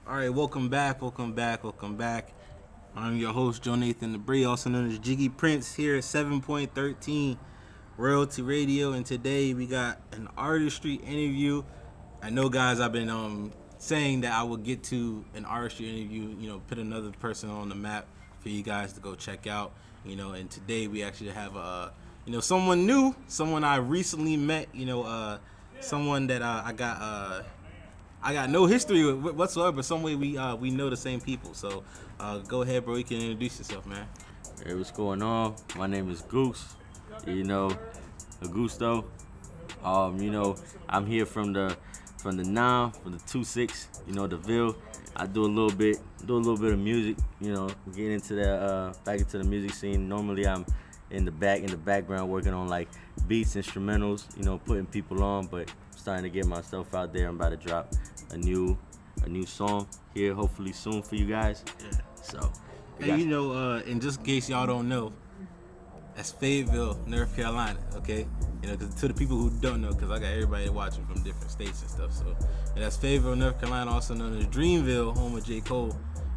All right, welcome back. I'm your host, Joe Nathan Debris, also known as Jiggyprince, here at 7.13 Royalty Radio, and today we got an Artistry interview. I know, guys, I've been saying that I will get to an Artistry interview, put another person on the map for you guys to go check out, and today we actually have someone new, someone I recently met, someone that I got no history with whatsoever, but some way we know the same people. So go ahead, bro. You can introduce yourself, man. Hey, what's going on? My name is Goose. Augusto. I'm here from the 9, from the 2-6. The Ville. I do a little bit of music. Get into that back into the music scene. Normally I'm in the background working on like beats, instrumentals. Putting people on, but I'm starting to get myself out there. I'm about to drop a new song here, hopefully soon for you guys. Yeah. So, hey, and just in case y'all don't know, that's Fayetteville, North Carolina. Okay, cause to the people who don't know, cause I got everybody watching from different states and stuff. So, that's Fayetteville, North Carolina, also known as Dreamville, home of J. Cole.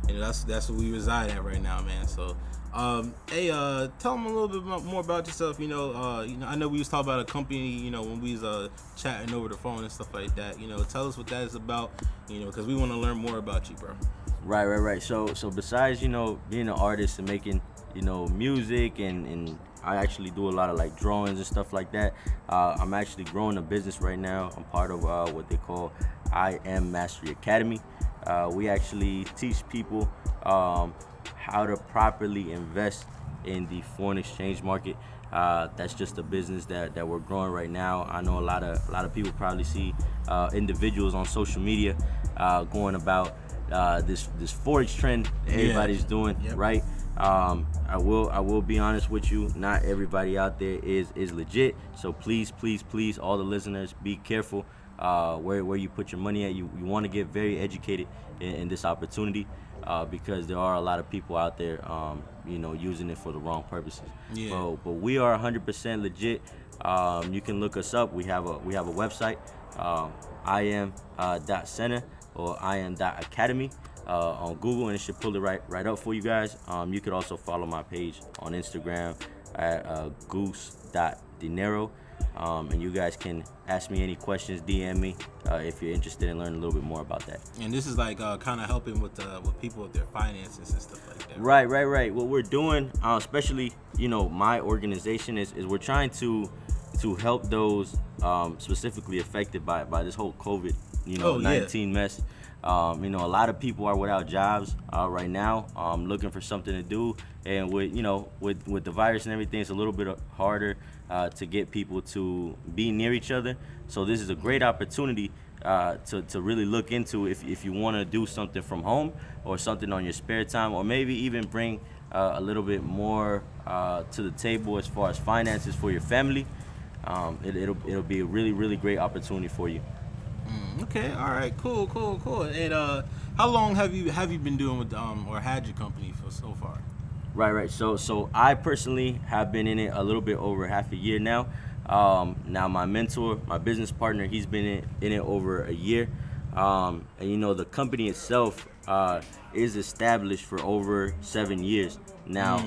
That's where we reside at right now, man. So, tell them a little bit more about yourself. I know we was talking about a company, when we was chatting over the phone and stuff like that. Tell us what that is about, because we want to learn more about you, bro. Right. So besides, being an artist and making, music and I actually do a lot of like drawings and stuff like that. I'm actually growing a business right now. I'm part of what they call Mastery Academy. We actually teach people how to properly invest in the foreign exchange market. That's just a business that we're growing right now. I know a lot of people probably see individuals on social media going about this forex trend that everybody's doing. Yep. Right. I will be honest with you. Not everybody out there is legit. So please, all the listeners, be careful where you put your money at. You want to get very educated in this opportunity. Because there are a lot of people out there, using it for the wrong purposes. Yeah. But we are 100% legit. You can look us up. We have a website, im.center or im.academy on Google, and it should pull it right up for you guys. You could also follow my page on Instagram at goose.dinero. And you guys can ask me any questions, DM me if you're interested in learning a little bit more about that. And this is like kind of helping with people with their finances and stuff like that. Right. What we're doing, especially my organization is we're trying to help those specifically affected by this whole COVID 19 mess. A lot of people are without jobs right now, looking for something to do, and with the virus and everything, it's a little bit harder to get people to be near each other. So this is a great opportunity to really look into if you want to do something from home or something on your spare time, or maybe even bring a little bit more to the table as far as finances for your family. It'll be a really great opportunity for you. Okay, all right, cool. And how long have you been doing with or had your company for so far? Right. So I personally have been in it a little bit over half a year now. Now my mentor, my business partner, he's been in it over a year. And the company itself is established for over 7 years now.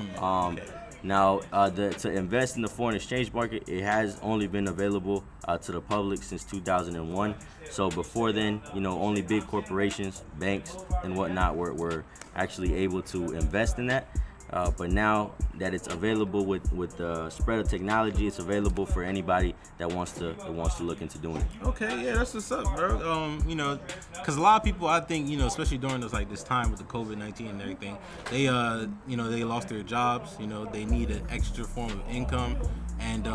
To invest in the foreign exchange market, it has only been available to the public since 2001. So before then, only big corporations, banks, and whatnot were actually able to invest in that. But now that it's available with the spread of technology, it's available for anybody that wants to look into doing it. Okay, yeah, that's what's up, bro. Because a lot of people, I think, especially during this time with the COVID-19 and everything, they they lost their jobs. They need an extra form of income, and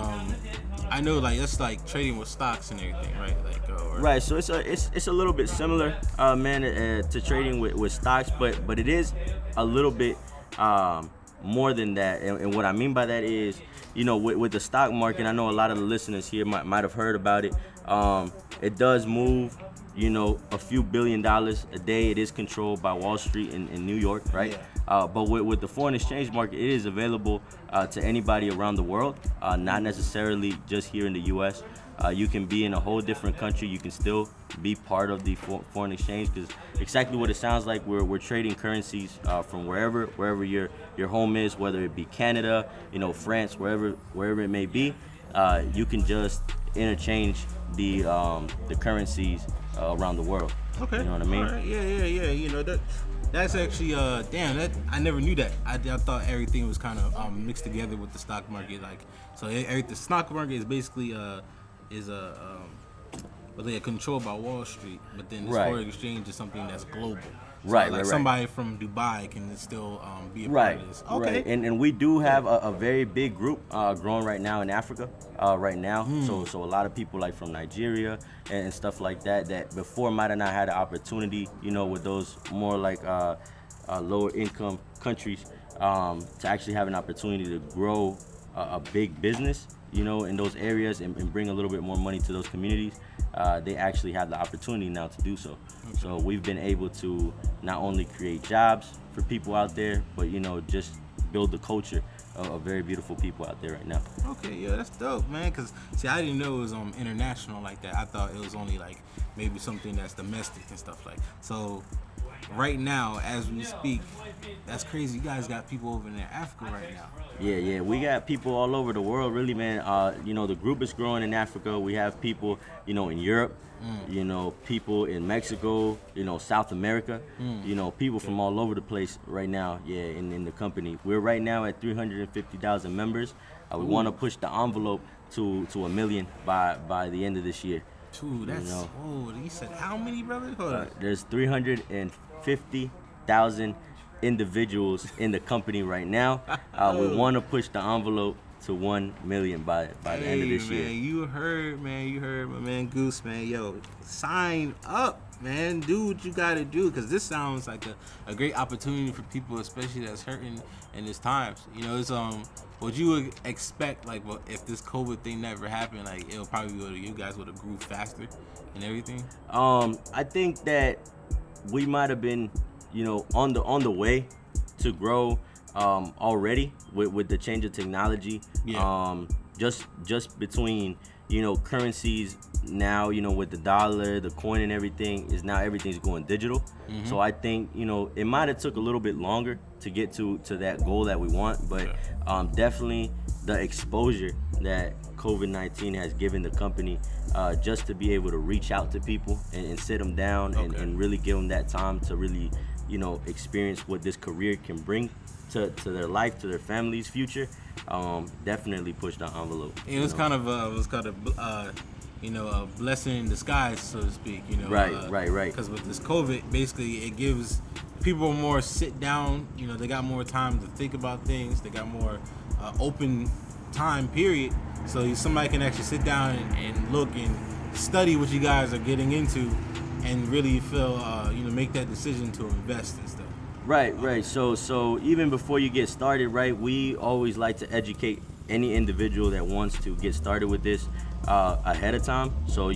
I know that's like trading with stocks and everything, right? Right. So it's a little bit similar, to trading with stocks, but it is a little bit more than that, and what I mean by that is, with the stock market, I know a lot of the listeners here might have heard about it. It does move, a few $1 billion a day. It is controlled by Wall Street in New York, right? Yeah. But with the foreign exchange market, it is available to anybody around the world, not necessarily just here in the U.S. You can be in a whole different country. You can still be part of the foreign exchange, because exactly what it sounds like. We're trading currencies from wherever your home is, whether it be Canada, France, wherever it may be. You can just interchange the currencies around the world. Okay. You know what I mean? All right. Yeah. That's actually damn. That I never knew that. I thought everything was kind of mixed together with the stock market. Like, so the stock market is basically well, they are controlled by Wall Street, but then this foreign exchange is something that's global. So Right. Somebody from Dubai can still be a part of this. Okay. Right. And we do have a very big group growing right now in Africa right now. So a lot of people like from Nigeria and stuff like that before might have not had the opportunity, with those more like lower income countries to actually have an opportunity to grow a big business, in those areas and bring a little bit more money to those communities. They actually have the opportunity now to do so. Okay. So we've been able to not only create jobs for people out there, but just build the culture of very beautiful people out there right now. Okay, yeah, that's dope, man. Cause see, I didn't know it was international like that. I thought it was only like maybe something that's domestic and stuff like. So right now, as we speak, that's crazy. You guys got people over in Africa right now. Yeah, we got people all over the world, really, man. The group is growing in Africa. We have people, in Europe, people in Mexico, South America, people from all over the place right now, in the company. We're right now at 350,000 members. We want to push the envelope to 1 million by the end of this year. Dude, that's you said how many, brother? Hold on. There's 350,000 individuals in the company right now. We want to push the envelope to 1 million by the end of this year. You heard my man Goose, man. Yo, sign up, man. Do what you gotta do, because this sounds like a great opportunity for people, especially that's hurting in these times. It's what you would expect, like, well, if this COVID thing never happened, like, it'll probably go to you guys would have grew faster and everything. I think that we might have been, on the way to grow already with the change of technology. Yeah. Just between currencies now, with the dollar, the coin, and everything everything's going digital. Mm-hmm. So I think it might have took a little bit longer to get to that goal that we want, but definitely the exposure that COVID-19 has given the company, just to be able to reach out to people and sit them down and really give them that time to really experience what this career can bring to their life, to their family's future. Definitely push the envelope. It was kind of a blessing in disguise, so to speak. Right. Because with this COVID, basically, it gives people more sit down. They got more time to think about things. They got more open time period. So somebody can actually sit down and look and study what you guys are getting into, and really feel make that decision to invest and stuff. Right. So even before you get started, right, we always like to educate any individual that wants to get started with this ahead of time. So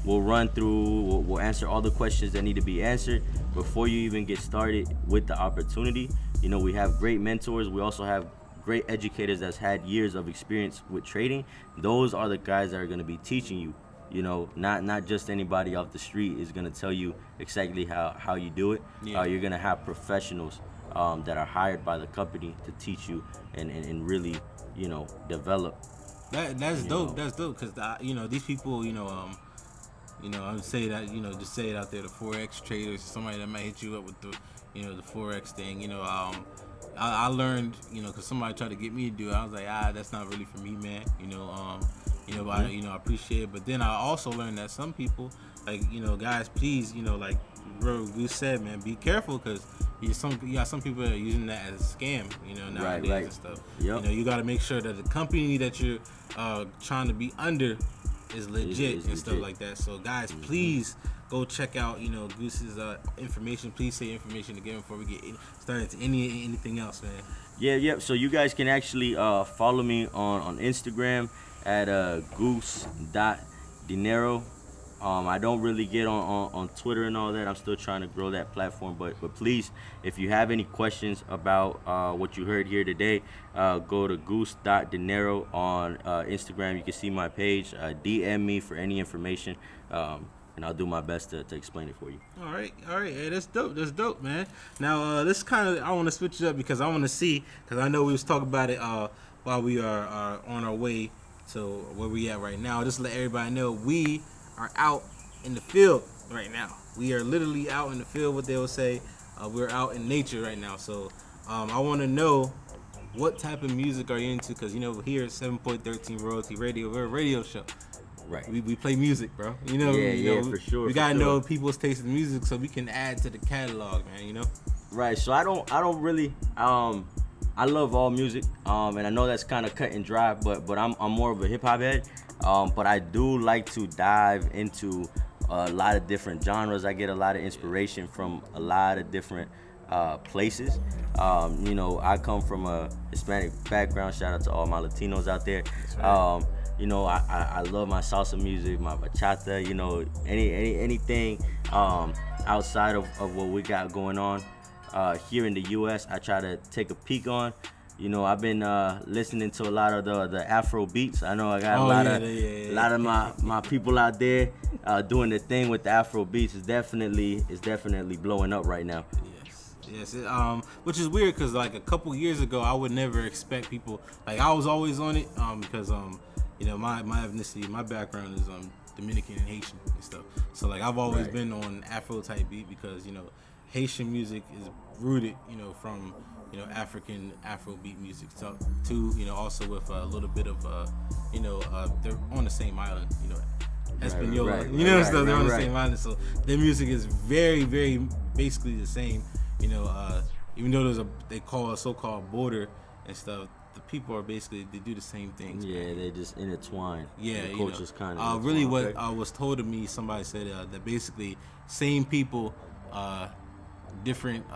we'll run through, we'll answer all the questions that need to be answered before you even get started with the opportunity. We have great mentors. We also have great educators that's had years of experience with trading. Those are the guys that are going to be teaching you. Not just anybody off the street is gonna tell you exactly how you do it. Yeah. You're gonna have professionals that are hired by the company to teach you and really develop. That's dope. That's dope, because these people I would say that just say it out there, the forex traders, somebody that might hit you up with the the forex thing. I learned because somebody tried to get me to do it. I was like, that's not really for me, man. I appreciate it, but then I also learned that some people, like, guys, please, like Bro Goose said, man, be careful, because you got some people that are using that as a scam, nowadays Right. and stuff. Yep. You got to make sure that the company that you're trying to be under is legit and stuff like that. So, guys, please go check out, Goose's information. Please say information again before we get started to anything else, man. Yeah. So you guys can actually follow me on Instagram at goose.dinero. I don't really get on Twitter and all that. I'm still trying to grow that platform. But please, if you have any questions about what you heard here today, go to goose.dinero on Instagram. You can see my page. DM me for any information, and I'll do my best to explain it for you. All right. Hey, that's dope. That's dope, man. Now, this kind of I want to switch it up because I want to see because I know we was talking about it while we are on our way to where we at right now. Just to let everybody know we are out in the field right now. We are literally out in the field. What they will say, we're out in nature right now. So, I want to know what type of music are you into? Because here at 7.13 Royalty Radio, we're a radio show. Right. We play music, bro. Yeah, for sure. We gotta know people's taste in music so we can add to the catalog, man. Right. So I don't really I love all music, and I know that's kind of cut and dry, but I'm more of a hip hop head. But I do like to dive into a lot of different genres. I get a lot of inspiration from a lot of different places. I come from a Hispanic background. Shout out to all my Latinos out there. Right. I love my salsa music, my bachata. Anything outside of what we got going on here in the U.S. I try to take a peek on. I've been listening to a lot of the Afro beats. I know I got a lot of my people out there doing the thing with the Afro beats. It's definitely blowing up right now. Yes. Which is weird because like a couple years ago, I would never expect people. Like I was always on it because my ethnicity, my background is Dominican and Haitian and stuff. So like I've always been on Afro type beat because Haitian music is rooted from African Afrobeat music to also with a little bit of they're on the same island, Espaniola, they're on the same island, so their music is very, very basically the same, even though they call a so-called border and stuff. The people are basically they do the same things. Yeah, they just intertwine. Yeah, the culture's kind of really what was told to me. Somebody said that basically same people, different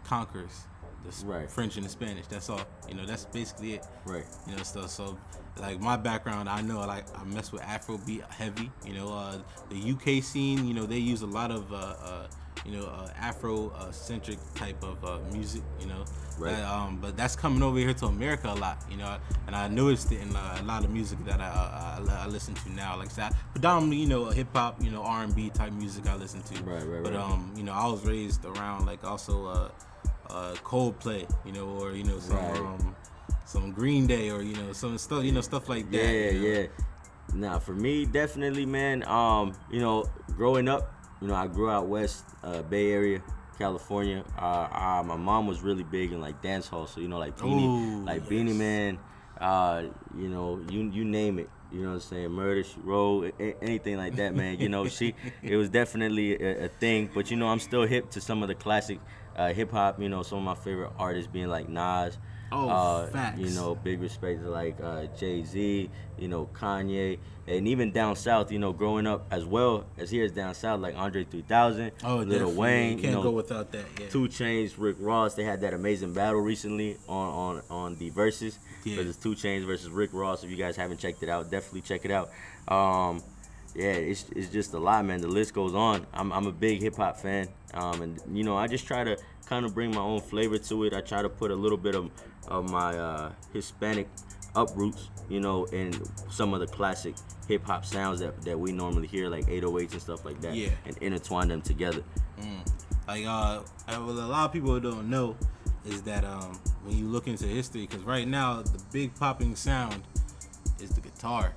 conquerors. The French and the Spanish. That's all. That's basically it. Right. Stuff. So, like my background, I know like I mess with Afrobeat heavy. The UK scene. They use a lot of Afro centric type of music. Right. But that's coming over here to America a lot. And I noticed it in a lot of music that I listen to now. Like that, predominantly hip hop, R&B type music I listen to. Right. But I was raised around like also. Coldplay, or some Green Day, or some stuff, stuff like that. Yeah. Nah, for me, definitely, man. Growing up, I grew out west, Bay Area, California. My mom was really big in like dance hall, so like Beanie Man, you name it. You know what I'm saying? Murder, She Wrote, anything like that, man. It was definitely a thing. But I'm still hip to some of the classic hip hop. Some of my favorite artists being like Nas. Facts. Big respect to like Jay-Z, Kanye, and even down south, growing up as well as here is down south, like Andre 3000, Lil Wayne. You can't go without that. Yeah. 2 Chainz, Rick Ross. They had that amazing battle recently on the Versus. Yeah. It's 2 Chainz versus Rick Ross. If you guys haven't checked it out, definitely check it out. It's just a lot, man. The list goes on. I'm a big hip hop fan, and I just try to kind of bring my own flavor to it. I try to put a little bit of my Hispanic uproots, in some of the classic hip hop sounds that we normally hear, like 808s and stuff like that, and intertwine them together. Like what a lot of people don't know is that when you look into history, because right now the big popping sound is the guitar.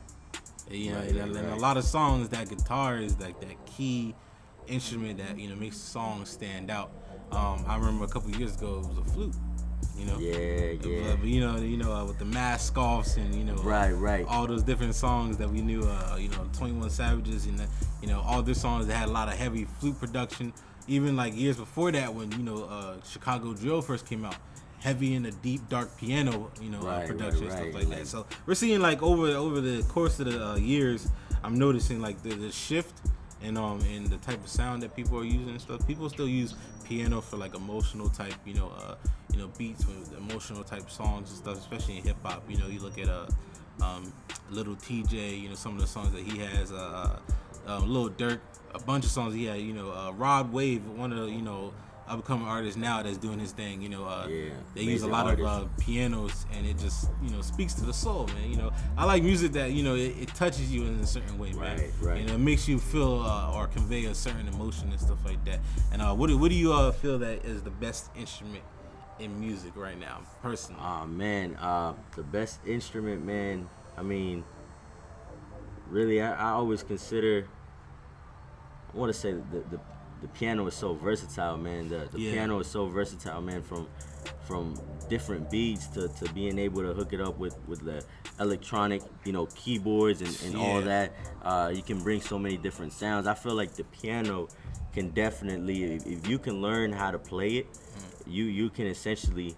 And a lot of songs, that guitar is like that key instrument that makes the song stand out. I remember a couple years ago it was a flute. Yeah. But with the mask offs and right. all those different songs that we knew, 21 Savages and all their songs that had a lot of heavy flute production. Even like years before that, when Chicago Drill first came out, heavy in the deep dark piano, production and stuff like that. So we're seeing like over the course of the years, I'm noticing like the shift in the type of sound that people are using and stuff. People still use piano for like emotional type, beats with emotional type songs and stuff, especially in hip hop. You look at Little TJ, some of the songs that he has, Lil Durk, a bunch of songs. Yeah, Rod Wave, one of the upcoming artists now that's doing his thing. They use a amazing lot artist. of pianos, and it just speaks to the soul, man. I like music that it touches you in a certain way, man. Right. It makes you feel or convey a certain emotion and stuff like that. And what do you feel that is the best instrument in music right now, personally? Oh man, the best instrument, man. I mean, really, I always consider. I want to say the piano is so versatile, man. The piano is so versatile, man. From different beats to being able to hook it up with the electronic, keyboards and all that. You can bring so many different sounds. I feel like the piano can definitely, if you can learn how to play it, you can essentially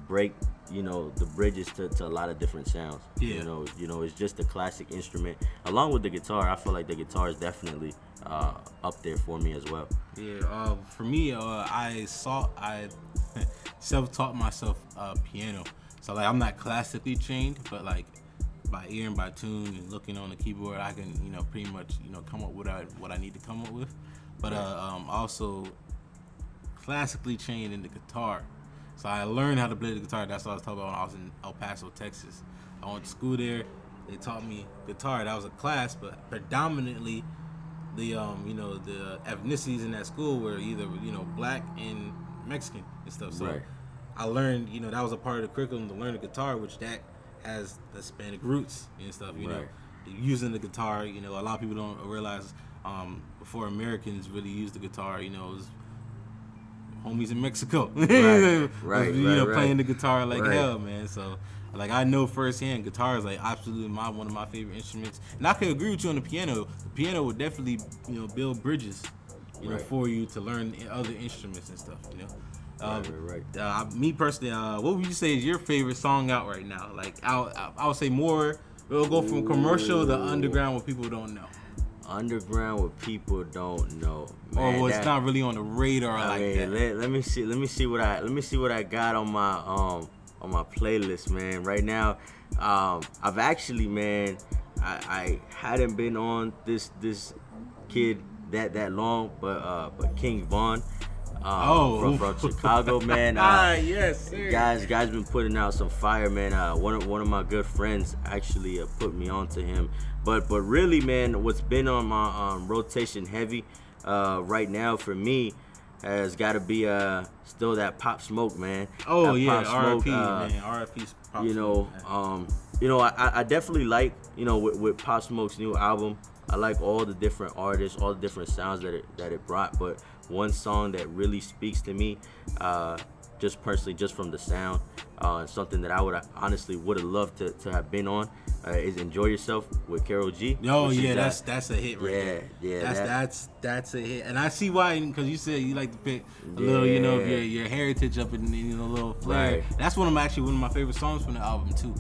break the bridges to a lot of different sounds. It's just a classic instrument. Along with the guitar, I feel like the guitar is definitely up there for me as well. For me, I self-taught myself piano. So like I'm not classically trained, but like by ear and by tune and looking on the keyboard, I can pretty much come up with what I need to come up with. But also classically trained in the guitar. So I learned how to play the guitar. That's what I was talking about when I was in El Paso, Texas. I went to school there. They taught me guitar. That was a class, but predominantly the the ethnicities in that school were either black and Mexican and stuff. So I learned that was a part of the curriculum to learn the guitar, which that has the Hispanic roots and stuff. Using the guitar. A lot of people don't realize before Americans really used the guitar. It was homies in Mexico, playing the guitar like hell, man. So, like, I know firsthand, guitar is like absolutely one of my favorite instruments. And I can agree with you on the piano. The piano would definitely, build bridges, for you to learn other instruments and stuff. Me personally, what would you say is your favorite song out right now? Like, I would say more. We'll go from commercial to underground, what people don't know. Underground, what people don't know, man. Or it's not really on the radar that. Let me see what I got on my playlist, man. Right now, I've actually, man, I hadn't been on this kid that long, but King Von. From Chicago, man. Yes, sir. Guys been putting out some fire, man. One of my good friends actually put me on to him. But really, man, what's been on my rotation heavy right now for me has got to be still that Pop Smoke, man. Oh, that yeah, Pop RIP, man. RIP Pop Smoke. I definitely like, with Pop Smoke's new album, I like all the different artists, all the different sounds that it brought. But one song that really speaks to me, just personally, just from the sound, something that I would have loved to have been on, is "Enjoy Yourself" with Karol G. Oh yeah, that's a hit right there. Yeah, that's a hit, and I see why, because you said you like to pick a little, of your heritage up in a little flair. Right. That's one of my favorite songs from the album too.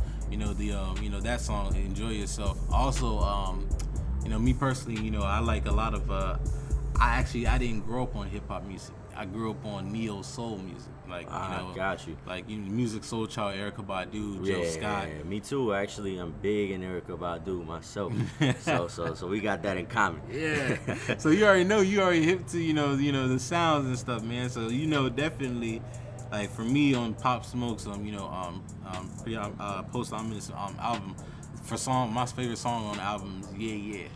That song, "Enjoy Yourself." Also, me personally, I like a lot of. I didn't grow up on hip hop music. I grew up on neo soul music, like got you. Like Music Soul Child, Erykah Badu, Jill Scott. Yeah, me too. Actually, I'm big in Erykah Badu myself. so we got that in common. Yeah. So you already hip to the sounds and stuff, man. So definitely, like for me on Pop Smoke's post-ominous album, my favorite song on the album is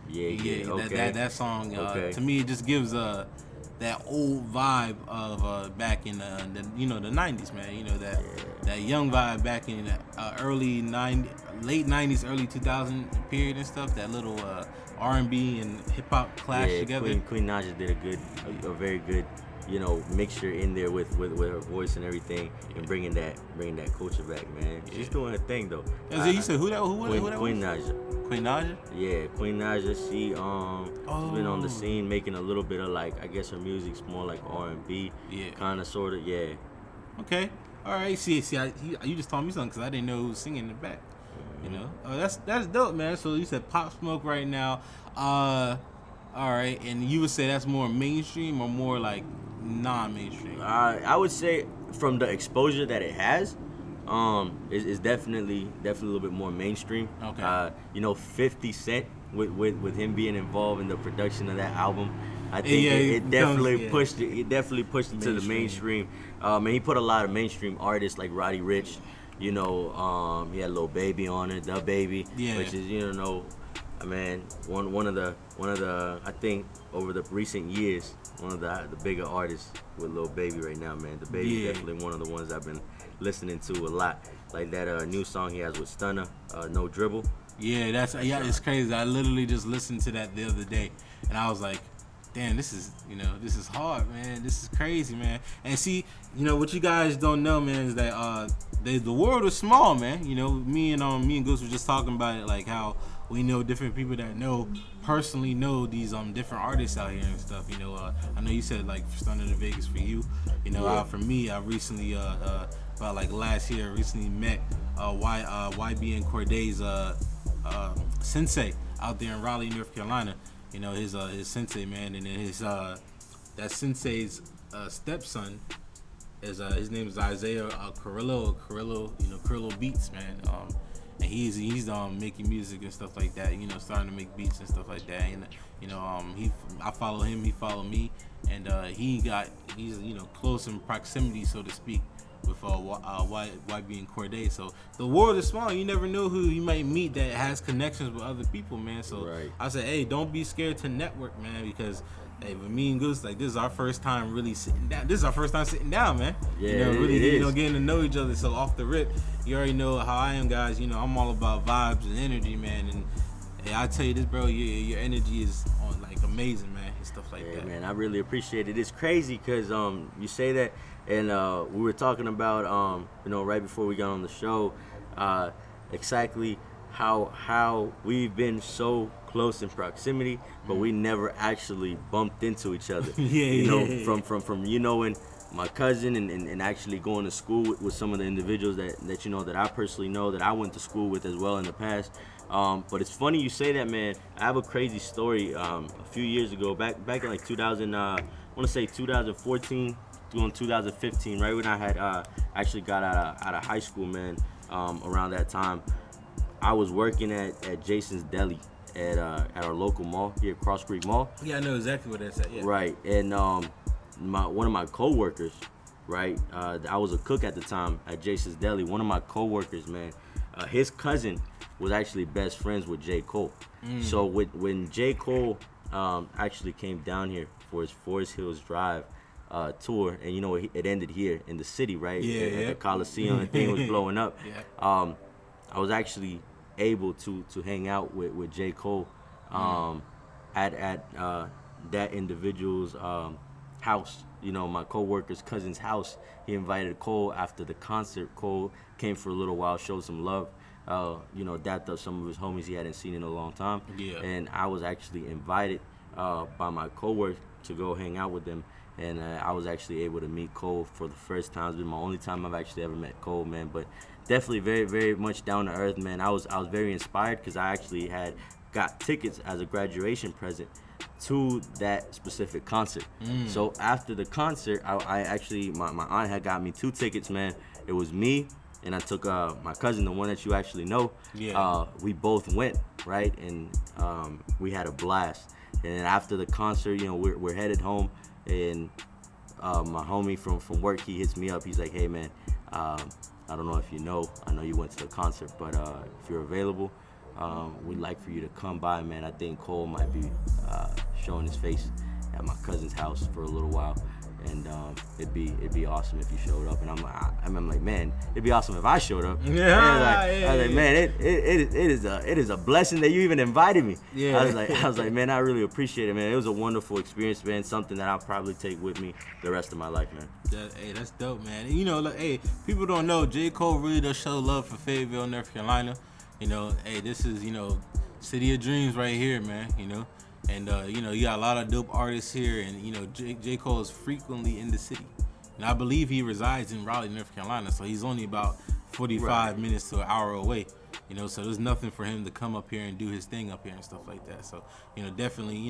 Yeah. Okay. That song to me, it just gives that old vibe of back in the 90s, man. That young vibe back in the late 90s, early 2000 period and stuff. That little R&B and hip hop clash together. Queen Naija did a very good mixture in there with her voice and everything, and bringing that culture back, man. She's doing her thing though. You said who that Queen was? Naija. Queen Naija? Yeah, Queen Naija. She's been on the scene making a little bit of, like, I guess her music's more like R&B, kind of, sort of. Yeah. Okay. All right. See, you just told me something because I didn't know who was singing in the back. That's dope, man. So you said Pop Smoke right now. All right, and you would say that's more mainstream or more like non-mainstream? I would say from the exposure that it has, is definitely a little bit more mainstream. Okay. 50 Cent with him being involved in the production of that album, I think Yeah, it definitely yeah. pushed it. It definitely pushed it to the mainstream. And he put a lot of mainstream artists like Roddy Ricch. You know, he had Lil Baby on it, The Baby, Yeah. which is I mean, one of the I think over the recent years, one of the bigger artists with Lil Baby right now, man. The Baby Yeah. definitely one of the ones I've been listening to a lot. Like that new song he has with Stunner, No Dribble. Yeah, it's crazy. I literally just listened to that the other day, and I was like, "Damn, this is hard, man. This is crazy, man." And see, what you guys don't know, man, is that the world is small, man. Me and Goose were just talking about it, like how we know different people that personally know these different artists out here and stuff. I know you said like Stunner to Vegas for you. For me, I recently about like last year, recently met YB and Corday's sensei out there in Raleigh, North Carolina. His sensei, man, and then his that sensei's stepson is his name is Isaiah Carrillo, Carrillo Beats, man. And he's making music and stuff like that. Starting to make beats and stuff like that. And I follow him, he follow me, and he's close in proximity, so to speak, with YB and Corday. So the world is small. You never know who you might meet that has connections with other people, man. So Right. I say, hey, don't be scared to network, man, because hey, with me and Goose, like, this is our first time really sitting down. This is our first time sitting down, man. Yeah, Really, it is. getting to know each other. So off the rip, you already know how I am, guys. I'm all about vibes and energy, man. And hey, I tell you this, bro, your energy is on like amazing, man, and stuff like that. Man, I really appreciate it. It's crazy because you say that, and we were talking about right before we got on the show, exactly how we've been so close in proximity, but we never actually bumped into each other. From knowing my cousin and actually going to school with some of the individuals that I personally know, that I went to school with as well in the past. But it's funny you say that, man. I have a crazy story. A few years ago, back in like 2000, I want to say 2014 through 2015, right when I had actually got out of high school, man. Around that time, I was working at Jason's Deli at our local mall here, Cross Creek Mall. Yeah, I know exactly what that's at. Yeah. Right, and one of my coworkers, right? I was a cook at the time at Jason's Deli. One of my coworkers, man, his cousin was actually best friends with J. Cole. So when J. Cole actually came down here for his Forest Hills Drive tour, and it ended here in the city, right? At the Coliseum, and thing was blowing up. Yeah. I was actually able to hang out with J. Cole at that individual's house. My coworker's cousin's house. He invited Cole after the concert. Cole came for a little while, showed some love. Dapped up some of his homies he hadn't seen in a long time. Yeah. And I was actually invited by my coworker to go hang out with them. And I was actually able to meet Cole for the first time. It's been my only time I've actually ever met Cole, man. But definitely very, very much down to earth, man. I was very inspired because I actually had got tickets as a graduation present to that specific concert. So after the concert, I actually, my aunt had got me 2 tickets, man. It was me, and I took my cousin, the one that you actually know. Yeah. We both went, right? And we had a blast. And then after the concert, we're headed home. And my homie from work, he hits me up. He's like, hey, man, I don't know if you know. I know you went to the concert, but if you're available, we'd like for you to come by, man. I think Cole might be showing his face at my cousin's house for a little while. And it'd be awesome if you showed up. And I'm like, man, it'd be awesome if I showed up. Yeah, I was like, man, it is a blessing that you even invited me. Yeah. I was like, man, I really appreciate it, man. It was a wonderful experience, man. Something that I'll probably take with me the rest of my life, man. Hey, that's dope, man. And hey, people don't know, J. Cole really does show love for Fayetteville, North Carolina. Hey, this is, city of dreams right here, man. And you got a lot of dope artists here, and J. Cole is frequently in the city. And I believe he resides in Raleigh, North Carolina, so he's only about 45 minutes to an hour away. So there's nothing for him to come up here and do his thing up here and stuff like that. So definitely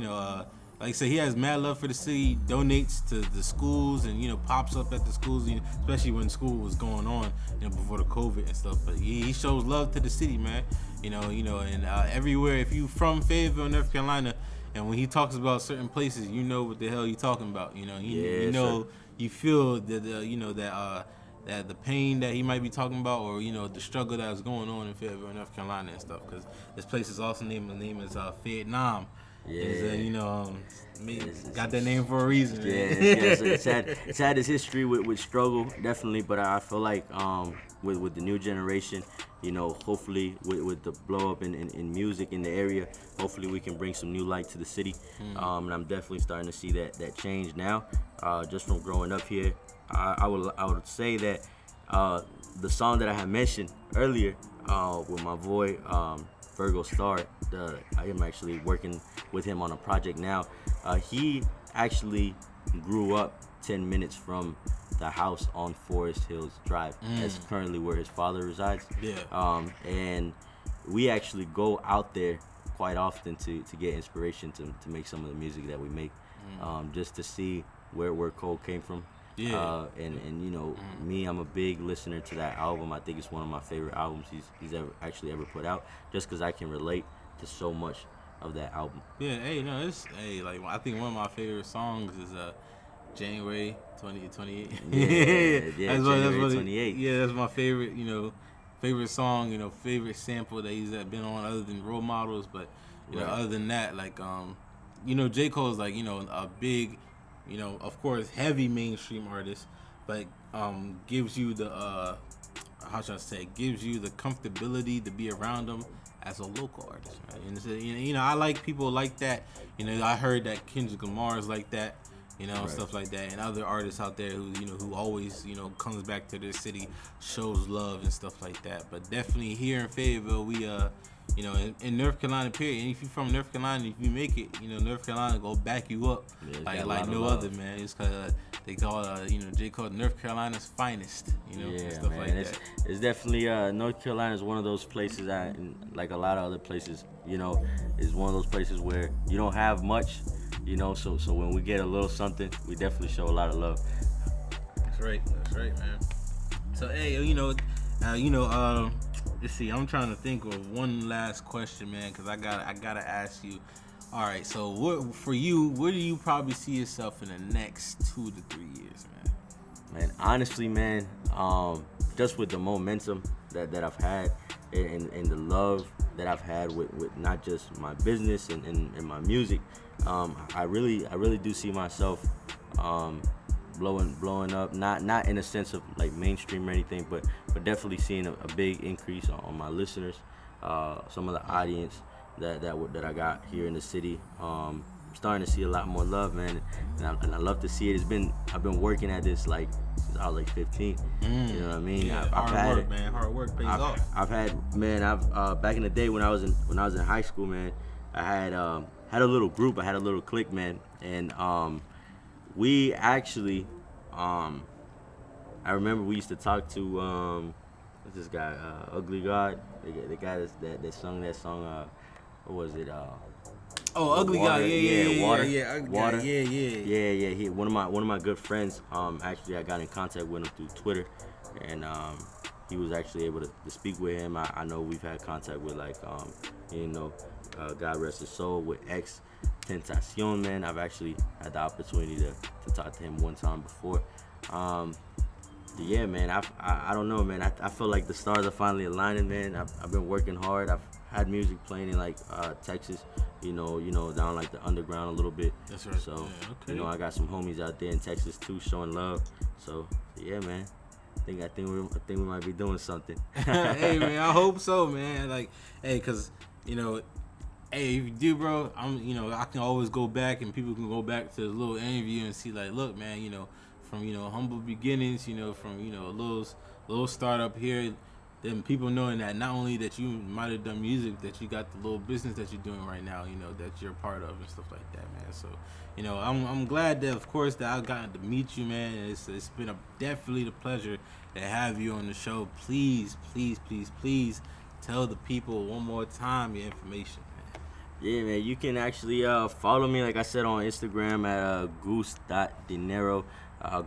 like I said, he has mad love for the city. Donates to the schools and pops up at the schools, especially when school was going on, before the COVID and stuff. But he shows love to the city, man. And everywhere. If you from Fayetteville, North Carolina, and when he talks about certain places, you know what the hell he talking about. You feel that that the pain that he might be talking about, or the struggle that's going on in Fayetteville, North Carolina and stuff. Because this place is also named Vietnam. Yeah. Got that name for a reason. Yeah, it's had its history with struggle, definitely. But I feel like with the new generation, hopefully with the blow up in music in the area, hopefully we can bring some new light to the city. And I'm definitely starting to see that change now, just from growing up here. I would say that the song that I had mentioned earlier with my boy Virgo Star, I am actually working with him on a project now. He actually grew up 10 minutes from the house on Forest Hills Drive. That's currently where his father resides. Yeah. And we actually go out there quite often to get inspiration to make some of the music that we make, just to see where Cole came from. Yeah. Me, I'm a big listener to that album. I think it's one of my favorite albums he's ever put out, just because I can relate to so much of that album. Yeah, like I think one of my favorite songs is January 2028. Yeah, January 28. Yeah, that's my favorite, favorite song, favorite sample that he's been on, other than Role Models. But Right. Other than that, like J. Cole's like a big, of course, heavy mainstream artist, but gives you the how should I say, gives you the comfortability to be around him as a local artist, right? And it's, I like people like that. I heard that Kendrick Lamar is like that, Right. stuff like that, and other artists out there who always comes back to their city, shows love and stuff like that. But definitely here in Fayetteville, we in North Carolina, period. And if you're from North Carolina, if you make it, North Carolina go back you up like no other, man. It's cause they call J. Cole North Carolina's finest, and stuff man. like that. It's definitely North Carolina is one of those places like a lot of other places, is one of those places where you don't have much, so when we get a little something, we definitely show a lot of love. That's right, man. So hey, let's see. I'm trying to think of one last question, man, because I gotta ask you. All right, so where do you probably see yourself in the next 2 to 3 years, man? Man, honestly, man, just with the momentum that I've had and the love that I've had with not just my business and my music, I really do see myself blowing up, not in a sense of like mainstream or anything, but definitely seeing a big increase on my listeners, some of the audience that I got here in the city. Starting to see a lot more love, man, and I love to see it. I've been working at this like since I was like 15. You know what I mean? Yeah, hard work pays off. I've back in the day when I was in high school, man, I had a little group, I had a little clique, man, and we actually, I remember we used to talk to what's this guy, Ugly God, the guy that sung that song. What was it? Ugly Water. guy, yeah, Water. Ugly Water. guy, yeah. Yeah. He one of my good friends. Actually, I got in contact with him through Twitter, and he was actually able to speak with him. I know we've had contact with God rest his soul, with X Tentacion, man. I've actually had the opportunity to talk to him one time before. Yeah, man. I don't know, man. I feel like the stars are finally aligning, man. I've been working hard. I've had music playing in like Texas, down like the underground a little bit. That's right. So, yeah, okay. I got some homies out there in Texas too, showing love. So, yeah, man. I think we might be doing something. Hey, man, I hope so, man. Like, hey, cause hey, if you do, bro, I can always go back and people can go back to the little interview and see, like, look, man, from humble beginnings, from a little startup here. Then people knowing that not only that you might have done music, that you got the little business that you're doing right now, that you're a part of and stuff like that, man. So, I'm glad that, of course, that I've gotten to meet you, man. It's been definitely a pleasure to have you on the show. Please tell the people one more time your information, man. Yeah, man. You can actually follow me, like I said, on Instagram at goose.dinero.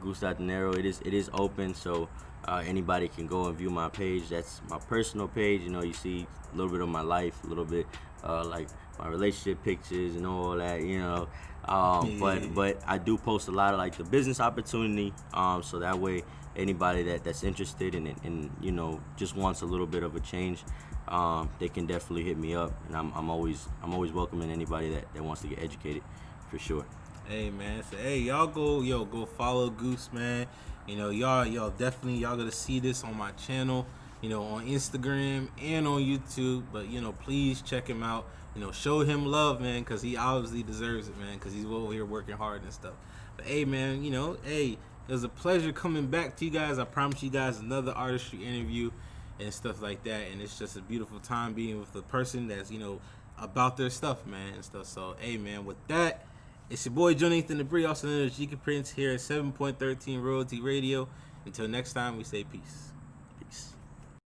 Goose.dinero. It is open, so anybody can go and view my page. That's my personal page. You know, you see a little bit of my life, a little bit like my relationship pictures and all that. You know, but I do post a lot of like the business opportunity. So that way anybody that's interested in it and you know just wants a little bit of a change, they can definitely hit me up, and I'm always welcoming anybody that wants to get educated, for sure. Hey man, so hey y'all go follow Goose, man. You know y'all definitely y'all gonna see this on my channel, you know, on Instagram and on YouTube. But you know, please check him out. You know, show him love, man, because he obviously deserves it, man, because he's over here working hard and stuff. But hey man, you know, hey, it was a pleasure coming back to you guys. I promise you guys another artistry interview and stuff like that. And it's just a beautiful time being with the person that's, you know, about their stuff, man, and stuff. So hey man, with that, it's your boy Jonathan Debris, also known as GOO Prince, here at 7.13 Royalty Radio. Until next time, we say peace.